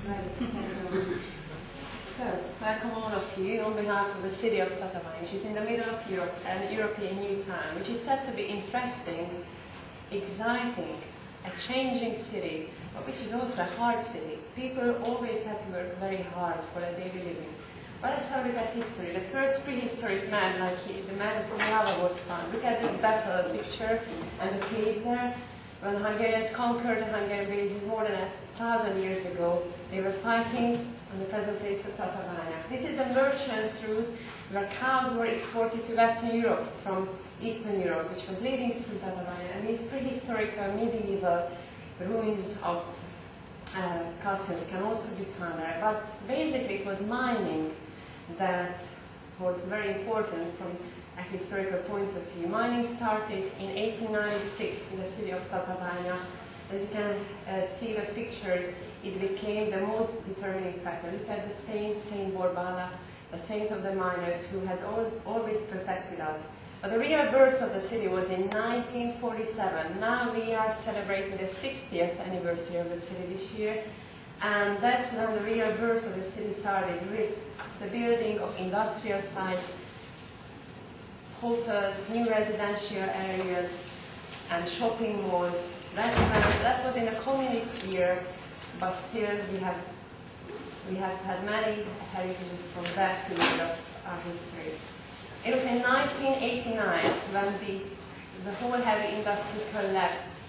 So, welcome all of you on behalf of the city of Tatabánya, which is in the middle of Europe and European New Town, which is said to be interesting, exciting, a changing city, but which is also a hard city. People always had to work very hard for a daily living. But let's have a look at history. The first prehistoric man, like the man from Java, was found. Look at this battle picture and the cave there. When Hungarians conquered the Hungarian basin more than 1,000 years ago, they were fighting on the present place of Tatabánya. This is the merchants' route where cows were exported to Western Europe from Eastern Europe, which was leading through Tatabánya. And these prehistoric medieval ruins of castles can also be found there. But basically it was mining that was very important from a historical point of view. Mining started in 1896 in the city of Tatabánya. As you can see the pictures, it became the most determining factor. Look at the saint, Saint Borbála, the saint of the miners, who has always protected us. But the real birth of the city was in 1947. Now we are celebrating the 60th anniversary of the city this year. And that's when the real birth of the city started, with the building of industrial sites, hotels, new residential areas, and shopping malls. That was in the communist year, but still we have had many heritages from that period of our history. It was in 1989 when the whole heavy industry collapsed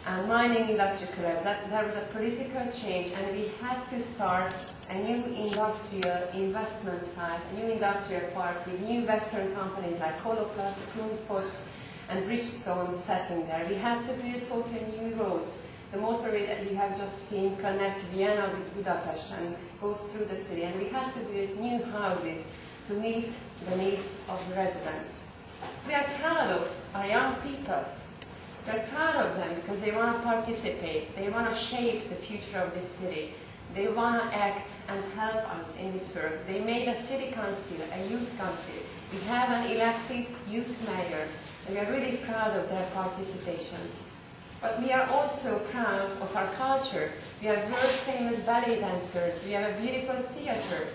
and mining industry collapsed. There was a political change, and we had to start a new industrial investment site, a new industrial park with new Western companies like Coloplast, Grundfos, and Bridgestone settling there. We had to build totally new roads. The motorway that you have just seen connects Vienna with Budapest and goes through the city. And we had to build new houses to meet the needs of the residents. We are proud of our young people. We are proud of them because they want to participate. They want to shape the future of this city. They want to act and help us in this work. They made a city council, a youth council. We have an elected youth mayor, and we are really proud of their participation. But we are also proud of our culture. We have world-famous ballet dancers. We have a beautiful theater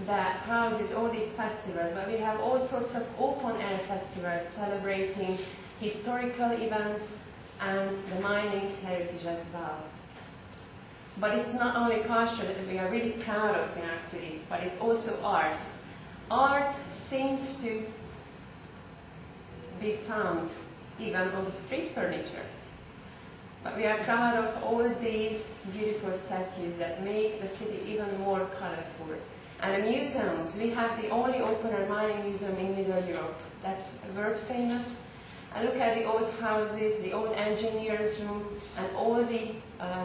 that houses all these festivals. But we have all sorts of open-air festivals celebrating historical events and the mining heritage as well. But it's not only culture that we are really proud of in our city, but it's also art. Art seems to be found even on the street furniture. But we are proud of all these beautiful statues that make the city even more colorful. And the museums, we have the only open-air mining museum in Middle Europe. That's world famous. And look at the old houses, the old engineers' room, and all the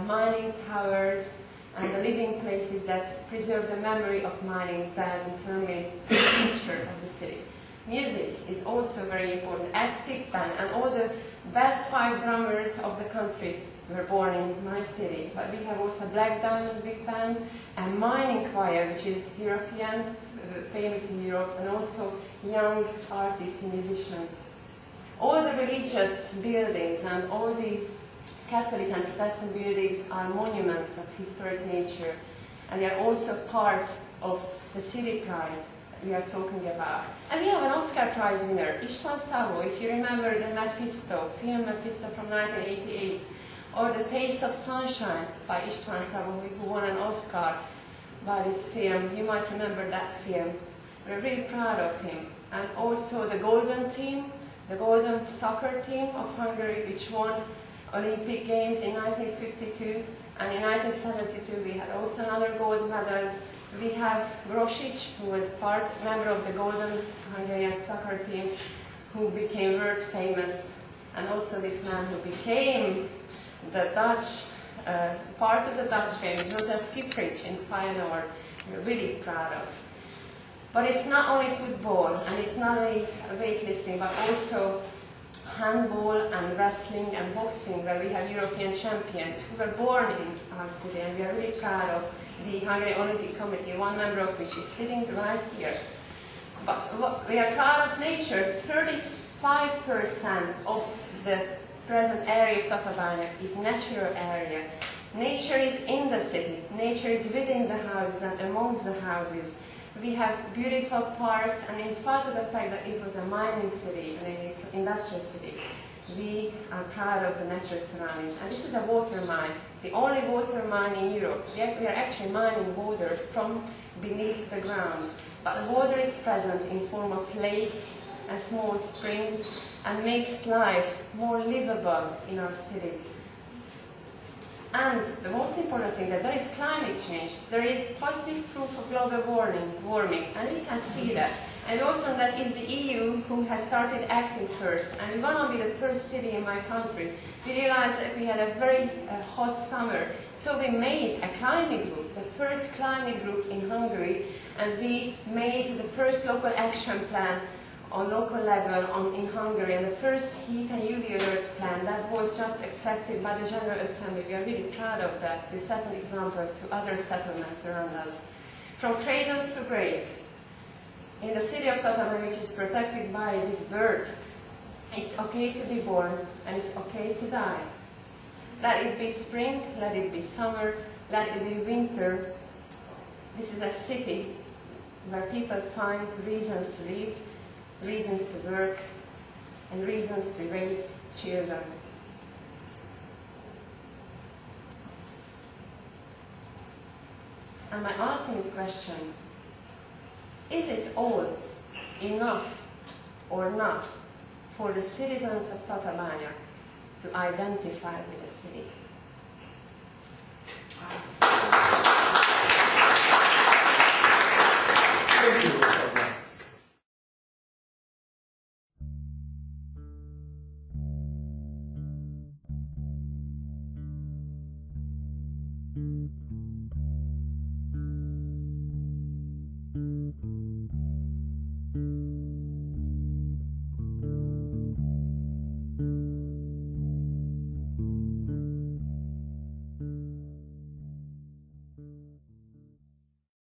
mining towers and the living places that preserve the memory of mining that determine the future of the city. Music is also very important. Active band and all the best 5 drummers of the country were born in my city. But we have also Black Diamond Big Band and Mining Choir, which is European, famous in Europe, and also young artists and musicians. All the religious buildings and all the Catholic and Protestant buildings are monuments of historic nature, and they are also part of the city pride that we are talking about. And we have an Oscar Prize winner, István Szabó, if you remember the Mephisto, film Mephisto from 1988, or The Taste of Sunshine by István Szabó, who won an Oscar by this film. You might remember that film. We're really proud of him. And also the Golden Team, the Golden Soccer Team of Hungary, which won Olympic Games in 1952, and in 1972 we had also another gold medals. We have Grosic, who was member of the Golden Hungarian Soccer Team, who became world famous, and also this man who became the Dutch, part of the Dutch game, Joseph Kiprich in Feyenoord. We're really proud of. But it's not only football, and it's not only weightlifting, but also handball and wrestling and boxing, where we have European champions who were born in our city, and we are really proud of the Hungary Olympic Committee, one member of which is sitting right here. But we are proud of nature. 35% of the present area of Tatabánya is natural area. Nature is in the city. Nature is within the houses and amongst the houses. We have beautiful parks, and in spite of the fact that it was a mining city and it is an industrial city, we are proud of the natural surroundings. And this is a water mine, the only water mine in Europe. We are actually mining water from beneath the ground. But the water is present in form of lakes and small springs and makes life more livable in our city. And the most important thing, that there is climate change. There is positive proof of global warming, and we can see that. And also that is the EU who has started acting first. And we want to be the first city in my country. We realized that we had a very hot summer, so we made a climate group, the first climate group in Hungary, and we made the first local action plan on local level in Hungary, and the first heat and UV alert plan that was just accepted by the General Assembly. We are really proud of that. This set an example to other settlements around us. From cradle to grave, in the city of Tatabánya, which is protected by this bird, it's okay to be born and it's okay to die. Let it be spring, let it be summer, let it be winter. This is a city where people find reasons to live, reasons to work, and reasons to raise children. And my ultimate question, is it all enough or not for the citizens of Tatabánya to identify with the city? Thank you. Thank you.